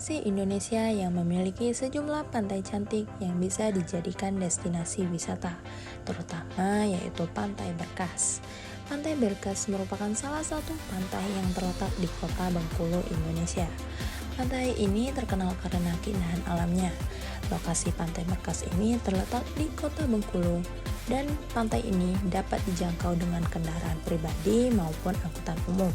Provinsi Indonesia yang memiliki sejumlah pantai cantik yang bisa dijadikan destinasi wisata, terutama yaitu Pantai Berkas. Pantai Berkas merupakan salah satu pantai yang terletak di kota Bengkulu, Indonesia. Pantai ini terkenal karena keindahan alamnya. Lokasi Pantai Berkas ini terletak di kota Bengkulu, dan pantai ini dapat dijangkau dengan kendaraan pribadi maupun angkutan umum.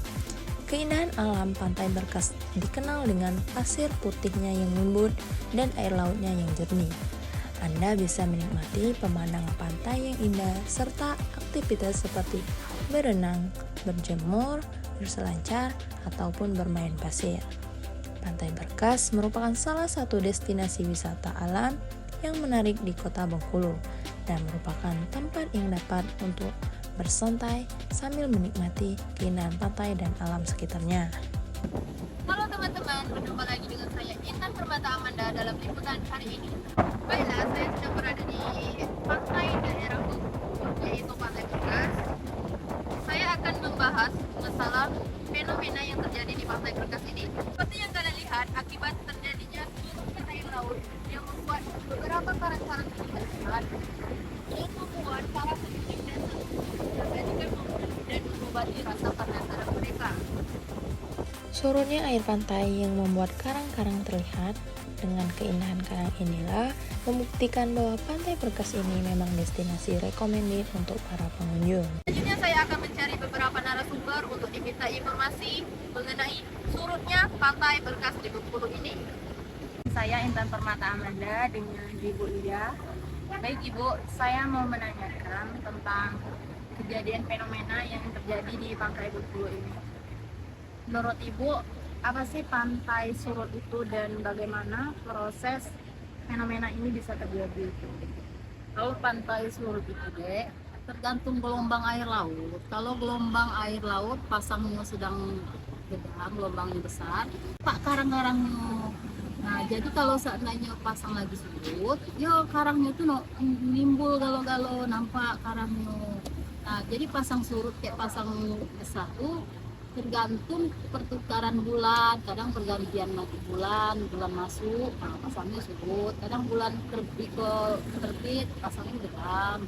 Keindahan alam Pantai Berkas dikenal dengan pasir putihnya yang lembut dan air lautnya yang jernih. Anda bisa menikmati pemandangan pantai yang indah serta aktivitas seperti berenang, berjemur, berselancar, ataupun bermain pasir. Pantai Berkas merupakan salah satu destinasi wisata alam yang menarik di kota Bengkulu dan merupakan tempat yang dapat untuk bersantai sambil menikmati keindahan pantai dan alam sekitarnya. Halo teman-teman, berjumpa lagi dengan saya Intan Permata Amanda dalam liputan hari ini. Baiklah, saya sedang berada di pantai daerah Bengkulu, yaitu Pantai Berkas. Saya akan membahas masalah fenomena yang terjadi di Pantai Berkas ini. Seperti yang kalian lihat, akibat terjadinya surutnya air laut yang membuat beberapa karang-karang besar yang membuat para pengunjung datang menjadikan dan mengobati rasa penasaran mereka. Surutnya air pantai yang membuat karang-karang terlihat. Dengan keindahan karang inilah membuktikan bahwa Pantai Berkas ini memang destinasi recommended untuk para pengunjung. Selanjutnya saya akan mencari beberapa narasumber untuk diminta informasi mengenai surutnya Pantai Berkas di Bengkulu ini. Saya Intan Permata Amanda dengan Ibu Lia. Baik Ibu, saya mau menanyakan tentang kejadian fenomena yang terjadi di Pantai Bengkulu ini. Menurut Ibu, apa sih pantai surut itu dan bagaimana proses fenomena ini bisa terjadi? Kalau pantai surut itu dek, tergantung gelombang air laut. Kalau gelombang air laut pasangnya sedang gedang, gelombangnya besar, pak karang-karangnya. Nah, jadi kalau seandainya pasang lagi surut, ya karangnya itu nimbul galo-galo, nampak karangnya. Nah, jadi pasang surut kayak pasang besar tuh tergantung pertukaran bulan, kadang pergantian mati bulan masuk, nah pasangnya surut, kadang bulan terbit pasangnya gedang.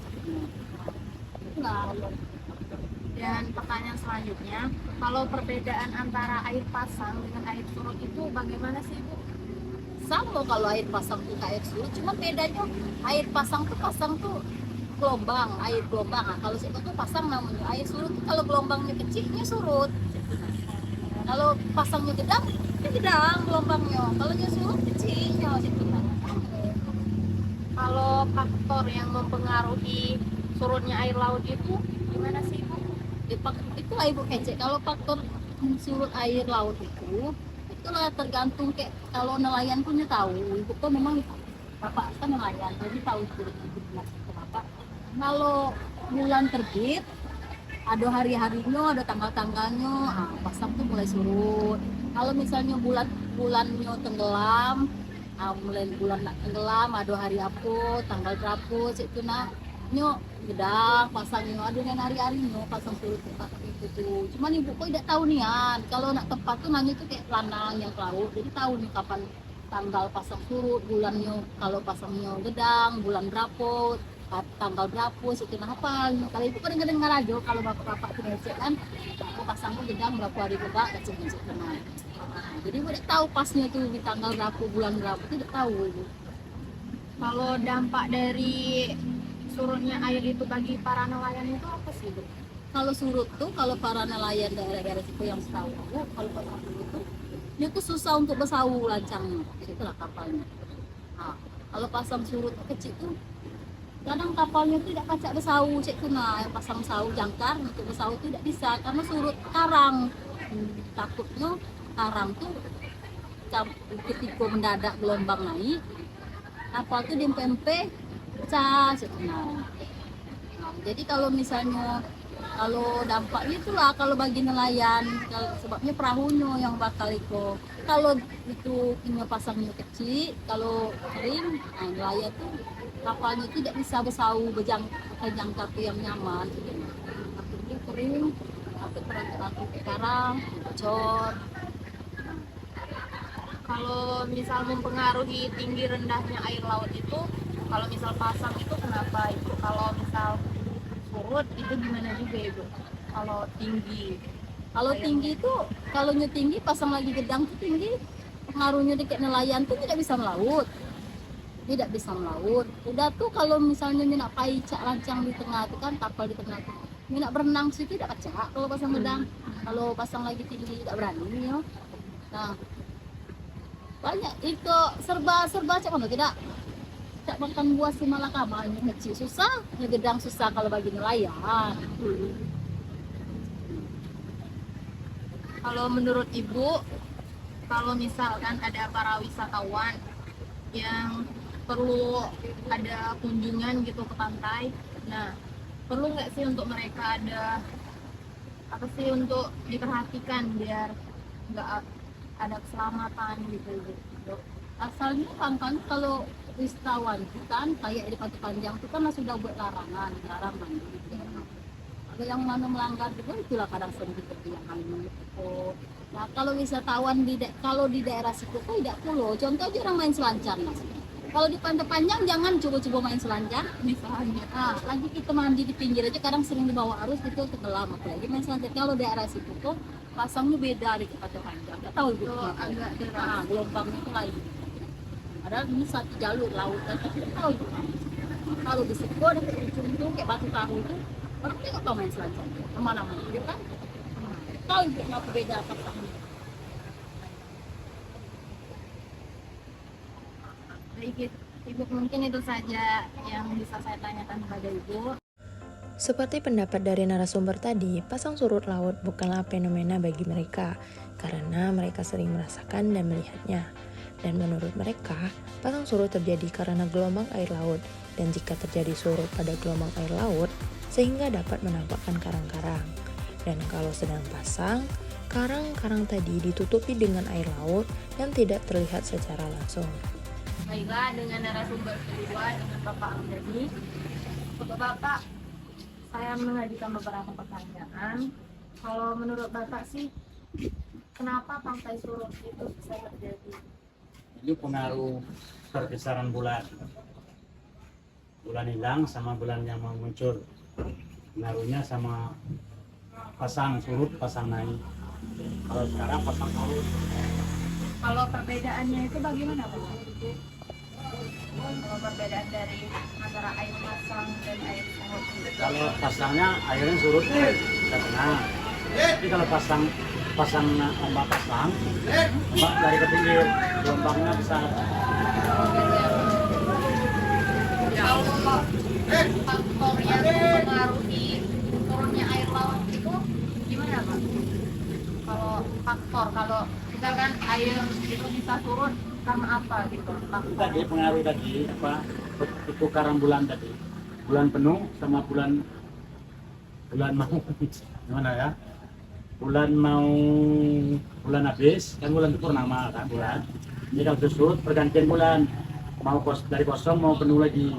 Nah, Dan pertanyaan selanjutnya, kalau perbedaan antara air pasang dengan air surut itu bagaimana sih Ibu? sama kalau air pasang tuh kayak air surut, cuma bedanya air pasang tuh gelombang, air gelombang. Nah, kalau situ tuh pasang namanya air surut tuh kalau gelombangnya kecilnya surut. Kalau pasangnya gedang, ya gedang gelombangnya. Kalau dia surut kecilnya situ. Kalau faktor yang mempengaruhi surutnya air laut itu gimana sih Ibu? Itu ibu kecek. Kalau faktor surut air laut itulah tergantung kayak kalau nelayan punya tahu. Ibu tuh memang bapak kan nelayan, jadi tahu surut kenapa. Kalau bulan terbit, ada hari-harinya, ada tanggal-tanggalnya, pasang tuh mulai surut. Kalau misalnya bulannya tenggelam, mulai bulan nak tenggelam, ada hari apa, tanggal berapa, situ nak nyo gedang pasangnya, ada yang hari-harinya pasang surut tempat itu tuh. Cuman ibu kok tidak tahu nian, kalau nak tempat tuh nanya tuh kayak lanang yang ke laut, jadi tahu nih kapan tanggal pasang surut, bulannya kalau pasangnya gedang, bulan berapa, tanggal berapa, situ nah hafal. Kalau ibu kan dengar aja kalau bapak-bapak tuh ngecek kan, aku pasangnya gedang berapa hari kebak, kecil situ nah. Jadi ibu tidak tahu pasnya tuh di tanggal berapa, bulan berapa, tidak tahu ibu. Kalau dampak dari surutnya air itu bagi para nelayan itu apa sih Bu? Kalau surut tuh, kalau para nelayan daerah-daerah situ yang setahu aku, kalau pasang surut tuh dia tuh susah untuk bersahu lancangnya, itulah kapalnya. Nah, kalau pasang surut kecil tuh kadang kapalnya tuh tidak pacak bersahu, cek tuh nah yang pasang sahu jangkar untuk bersahu tuh tidak bisa karena surut karang. Takutnya karang tuh ketika mendadak gelombang naik, kapal tuh diempe-empe pecah, cek tuh nah. Jadi kalau misalnya kalau dampaknya itulah kalau bagi nelayan, sebabnya perahunya yang bakal itu. Kalau itu punya pasangnya kecil, kalau kering, nah nelayan tuh kapalnya tidak bisa bersau berjangkar yang nyaman. Takutnya kering, takut terangkat ke karang, bocor. Kalau misal mempengaruhi tinggi rendahnya air laut itu, kalau misal pasang itu kenapa Ibu? Kalau misal surut itu gimana juga Ibu? Kalau tinggi, Kalau tinggi itu, kalau tinggi pasang lagi gedang itu tinggi, pengaruhnya dikit nelayan tuh tidak bisa melaut. Tidak bisa melaut. Udah tuh kalau misalnya nak paicak lancang di tengah itu kan kapal di tengah itu. Nak berenang situ tidak pecah kalau pasang gedang. Kalau pasang lagi tinggi tidak berani ya. Nah, banyak itu serba cak mana tidak makan buah si malakama kecil susah, ngegedang susah kalau bagi nelayan. kalau menurut Ibu, kalau misalkan ada para wisatawan yang perlu ada kunjungan gitu ke pantai, nah perlu nggak sih untuk mereka ada apa sih untuk diperhatikan biar nggak ada keselamatan gitu gitu. Asalnya kan kalau wisatawan itu kan kayak di Pantai Panjang itu kan sudah buat larangan mandi gitu. Ada yang mana melanggar juga itulah kadang sering kegiatan itu. Nah kalau wisatawan kalau di daerah situ kok tidak pulau, contoh aja orang main selancar mas. Kalau di Pantai Panjang jangan coba-coba main selancar misalnya. Nah, lagi kita mandi di pinggir aja kadang sering dibawa arus itu tenggelam, apalagi main selancar. Kalau daerah situ kok pasangnya beda di Pantai Panjang. Nggak tahu gitu. Agak deras. Nah, gelombangnya itu lain. Padahal ini satu jalur laut kan tapi nggak tahu juga. Kalau di situ ada ujung itu kayak batu tahu itu, orang nggak tahu main selancar. Kemana-mana, gitu kan? Tahu juga kenapa beda pasangnya. Baik, Ibu mungkin itu saja yang bisa saya tanyakan kepada Ibu. Seperti pendapat dari narasumber tadi, pasang surut laut bukanlah fenomena bagi mereka karena mereka sering merasakan dan melihatnya. Dan menurut mereka, pasang surut terjadi karena gelombang air laut dan jika terjadi surut pada gelombang air laut sehingga dapat menampakkan karang-karang. Dan kalau sedang pasang, karang-karang tadi ditutupi dengan air laut dan tidak terlihat secara langsung. Baiklah, dengan narasumber kedua dengan Bapak Amdani. Untuk Bapak, saya mengajukan beberapa pertanyaan. Kalau menurut Bapak sih, kenapa pantai surut itu bisa terjadi? Ini pengaruh pergeseran bulan. Bulan hilang sama bulan yang mau muncul. Pengaruhnya sama pasang surut, pasang naik. Kalau sekarang pasang surut. Kalau perbedaannya itu bagaimana Pak? Kalau perbedaan dari antara air pasang dan air surut. Kalau pasangnya airnya surut ke tengah. Tapi kalau pasang ombak pasang, ombak dari ke pinggir, gelombangnya besar. Kalau faktor yang mempengaruhi turunnya air laut itu gimana Pak? Kalau misalkan air itu bisa turun karena apa gitu? Tadi pengaruh tadi apa? Pertukaran bulan tadi. Bulan penuh sama bulan mau gimana ya? Bulan habis kan bulan itu purnama kan bulan. Jadi kalau surut pergantian bulan mau dari kosong mau penuh lagi.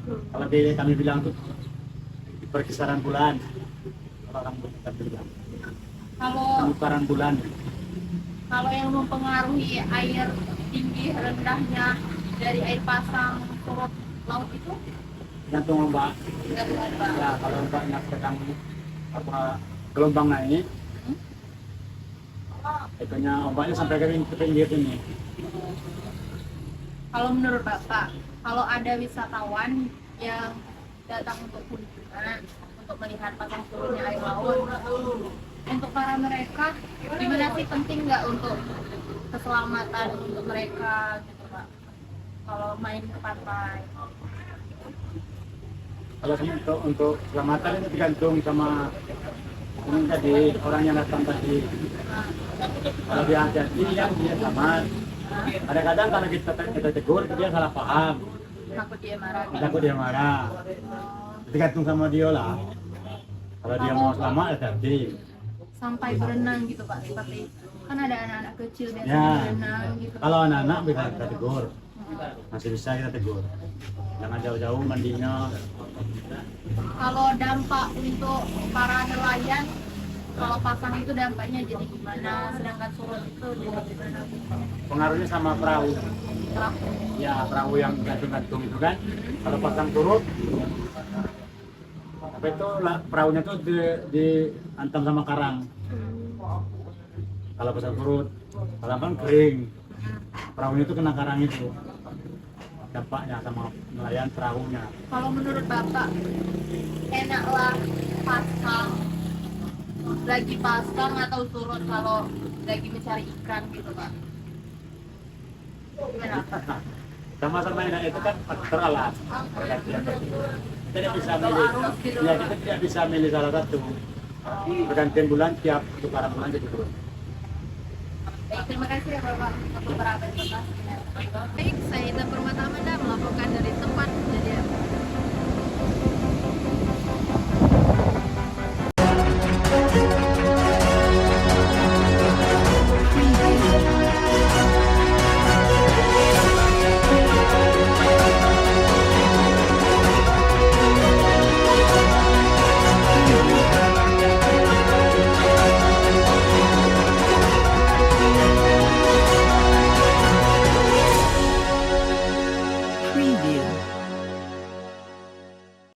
Kalau kami bilang tuh perkisaran bulan. Kalau orang kita bilang pertukaran bulan. Kalau yang mempengaruhi air tinggi rendahnya dari air pasang surut laut itu Gantung ombak. Ya kalau ombaknya sedang gelombang naik, itunya ombaknya sampai ke pinggir ini. Kalau menurut Bapak, kalau ada wisatawan yang datang untuk kunjungan untuk melihat pasang surutnya air laut, untuk para mereka gimana sih, penting nggak untuk keselamatan untuk mereka gitu Pak? Kalau main ke pantai. Kalau untuk keselamatan itu tergantung sama ini tadi orang yang datang tadi. Kalau dia hati-hati ya dia selamat. Kadang-kadang kalau kita tegur dia salah paham. Takut dia marah. Tergantung sama dia lah. Kalau dia mau selamat hati-hati. Sampai berenang gitu Pak, seperti kan ada anak-anak kecil biasanya Ya. berenang gitu. Kalau anak-anak bisa kita tegur. Masih bisa kita tegur. Jangan jauh-jauh mandinya. Kalau dampak untuk para nelayan Kalau pasang itu dampaknya jadi gimana, sedangkan surut itu jadi gimana? Pengaruhnya sama perahu. Ya, perahu yang gantung-gantung itu kan. Kalau pasang surut, apa itu perahunya tuh dihantam sama karang. Kalau pasang surut, kalau kan kering, perahunya itu kena karang itu. Dampaknya sama nelayan perahunya. Kalau menurut Bapak, enaklah pasang lagi pasang atau surut kalau lagi mencari ikan gitu Pak? Gimana? Sama-sama enak itu kan faktor alam. Kita tidak bisa milih. Ya, kita tidak bisa milih salah satu. Pergantian bulan tiap tukaran bulan jadi turun. Baik, terima kasih ya Bapak untuk beberapa informasinya. Baik, saya Intan Permata Amanda melaporkan dari tempat kejadian.